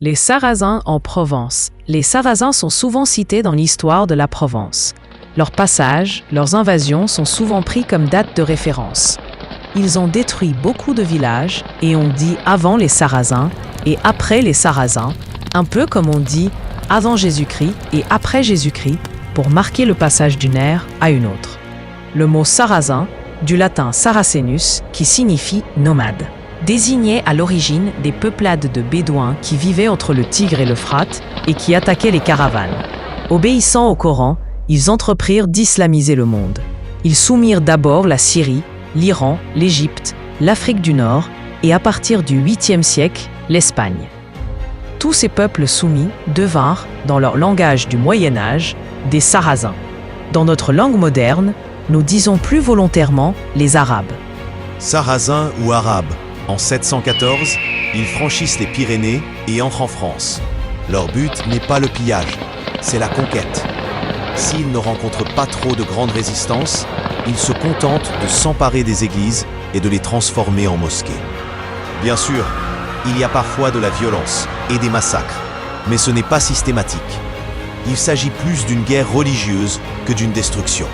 Les Sarrasins en Provence. Les Sarrasins sont souvent cités dans l'histoire de la Provence. Leurs passages, leurs invasions sont souvent pris comme date de référence. Ils ont détruit beaucoup de villages et on dit avant les Sarrasins et après les Sarrasins, un peu comme on dit avant Jésus-Christ et après Jésus-Christ pour marquer le passage d'une ère à une autre. Le mot Sarrasin, du latin Saracenus, qui signifie nomade, désignait à l'origine des peuplades de Bédouins qui vivaient entre le Tigre et l'Euphrate et qui attaquaient les caravanes. Obéissant au Coran, ils entreprirent d'islamiser le monde. Ils soumirent d'abord la Syrie, l'Iran, l'Égypte, l'Afrique du Nord et à partir du 8e siècle, l'Espagne. Tous ces peuples soumis devinrent, dans leur langage du Moyen Âge, des Sarrasins. Dans notre langue moderne, nous disons plus volontairement les Arabes. Sarrasins ou Arabes. En 714, ils franchissent les Pyrénées et entrent en France. Leur but n'est pas le pillage, c'est la conquête. S'ils ne rencontrent pas trop de grande résistance, ils se contentent de s'emparer des églises et de les transformer en mosquées. Bien sûr, il y a parfois de la violence et des massacres, mais ce n'est pas systématique. Il s'agit plus d'une guerre religieuse que d'une destruction.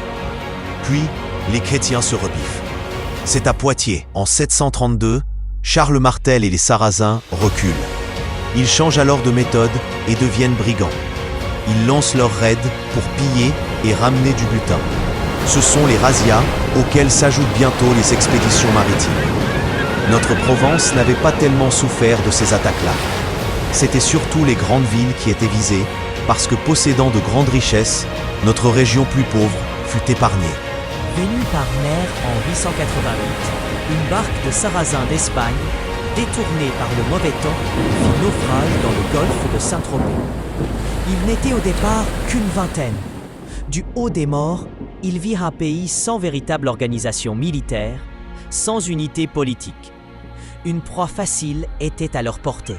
Puis, les chrétiens se rebiffent. C'est à Poitiers, en 732, Charles Martel et les Sarrasins reculent. Ils changent alors de méthode et deviennent brigands. Ils lancent leurs raids pour piller et ramener du butin. Ce sont les razzias auxquels s'ajoutent bientôt les expéditions maritimes. Notre Provence n'avait pas tellement souffert de ces attaques-là. C'étaient surtout les grandes villes qui étaient visées parce que possédant de grandes richesses, notre région plus pauvre fut épargnée. Venue par mer en 888, une barque de Sarrasins d'Espagne, détournée par le mauvais temps, fit naufrage dans le golfe de Saint-Tropez. Ils n'étaient au départ qu'une vingtaine. Du haut des morts, ils virent un pays sans véritable organisation militaire, sans unité politique. Une proie facile était à leur portée.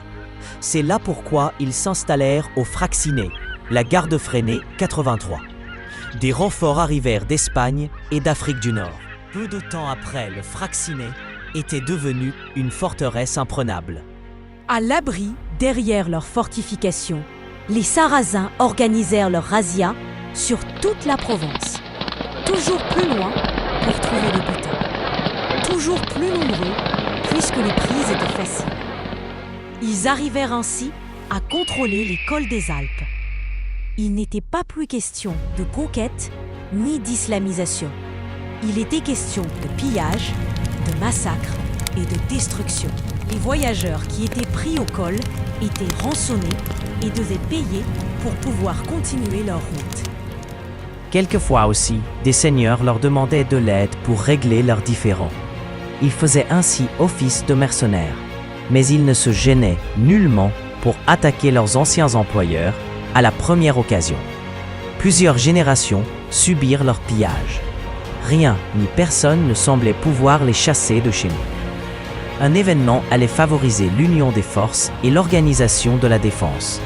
C'est là pourquoi ils s'installèrent au Fraixinet, la gare de Fresnay 83. Des renforts arrivèrent d'Espagne et d'Afrique du Nord. Peu de temps après, le Fraixinet était devenu une forteresse imprenable. À l'abri, derrière leurs fortifications, les Sarrasins organisèrent leurs razzias sur toute la Provence. Toujours plus loin pour trouver le butin. Toujours plus nombreux puisque les prises étaient faciles. Ils arrivèrent ainsi à contrôler les cols des Alpes. Il n'était pas plus question de conquête ni d'islamisation. Il était question de pillage, de massacre et de destruction. Les voyageurs qui étaient pris au col étaient rançonnés et devaient payer pour pouvoir continuer leur route. Quelquefois aussi, des seigneurs leur demandaient de l'aide pour régler leurs différends. Ils faisaient ainsi office de mercenaires, mais ils ne se gênaient nullement pour attaquer leurs anciens employeurs à la première occasion. Plusieurs générations subirent leur pillage. Rien ni personne ne semblait pouvoir les chasser de chez nous. Un événement allait favoriser l'union des forces et l'organisation de la défense.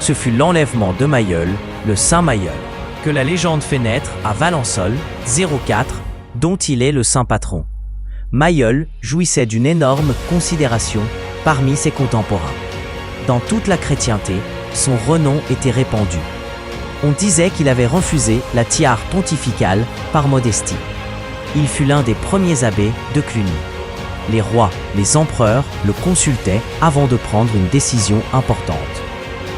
Ce fut l'enlèvement de Mailleul, le Saint Mailleul, que la légende fait naître à Valençol, 04, dont il est le saint patron. Mailleul jouissait d'une énorme considération parmi ses contemporains. Dans toute la chrétienté, son renom était répandu. On disait qu'il avait refusé la tiare pontificale par modestie. Il fut l'un des premiers abbés de Cluny. Les rois, les empereurs le consultaient avant de prendre une décision importante.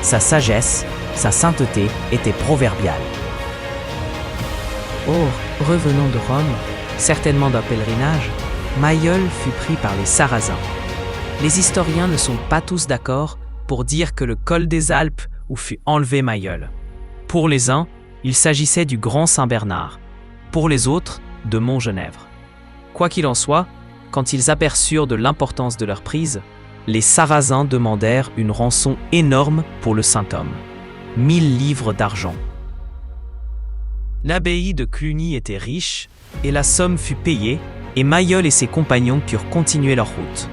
Sa sagesse, sa sainteté étaient proverbiales. Or, revenant de Rome, certainement d'un pèlerinage, Mailleul fut pris par les Sarrasins. Les historiens ne sont pas tous d'accord pour dire que le col des Alpes où fut enlevé Mailleul. Pour les uns, il s'agissait du Grand Saint-Bernard. Pour les autres, de Montgenèvre. Quoi qu'il en soit, quand ils aperçurent de l'importance de leur prise, les Sarrasins demandèrent une rançon énorme pour le saint homme. 1000 livres d'argent. L'abbaye de Cluny était riche, et la somme fut payée, et Mailleul et ses compagnons purent continuer leur route.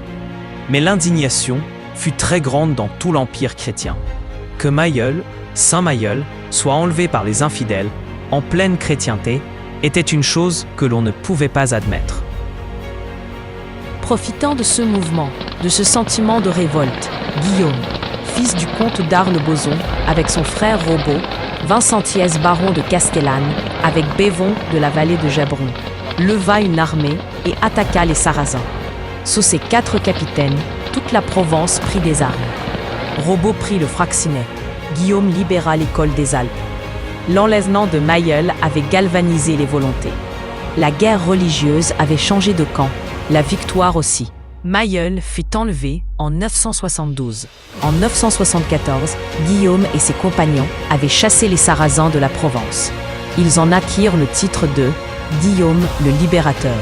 Mais l'indignation fut très grande dans tout l'empire chrétien. Que Mailleul, Saint Mailleul, soit enlevé par les infidèles, en pleine chrétienté, était une chose que l'on ne pouvait pas admettre. Profitant de ce mouvement, de ce sentiment de révolte, Guillaume, fils du comte d'Arles-Boson avec son frère Robot, Vincentiès baron de Castellane, avec Bévon de la vallée de Jabron, leva une armée et attaqua les Sarrasins. Sous ses 4 capitaines, toute la Provence prit des armes. Robot prit le Fraxinet. Guillaume libéra l'école des Alpes. L'enlèvement de Mailleul avait galvanisé les volontés. La guerre religieuse avait changé de camp, la victoire aussi. Mailleul fut enlevé en 972. En 974, Guillaume et ses compagnons avaient chassé les Sarrasins de la Provence. Ils en acquirent le titre de Guillaume le Libérateur.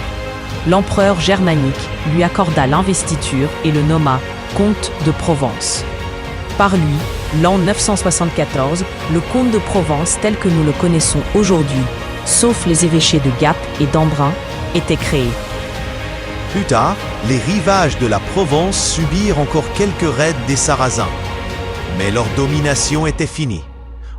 L'empereur germanique lui accorda l'investiture et le nomma comte de Provence. Par lui, l'an 974, le comte de Provence tel que nous le connaissons aujourd'hui, sauf les évêchés de Gap et d'Embrun, était créé. Plus tard, les rivages de la Provence subirent encore quelques raids des Sarrasins. Mais leur domination était finie.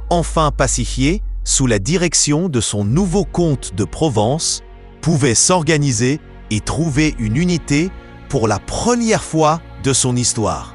Enfin pacifié, sous la direction de son nouveau comte de Provence, pouvait s'organiser et trouver une unité pour la première fois de son histoire.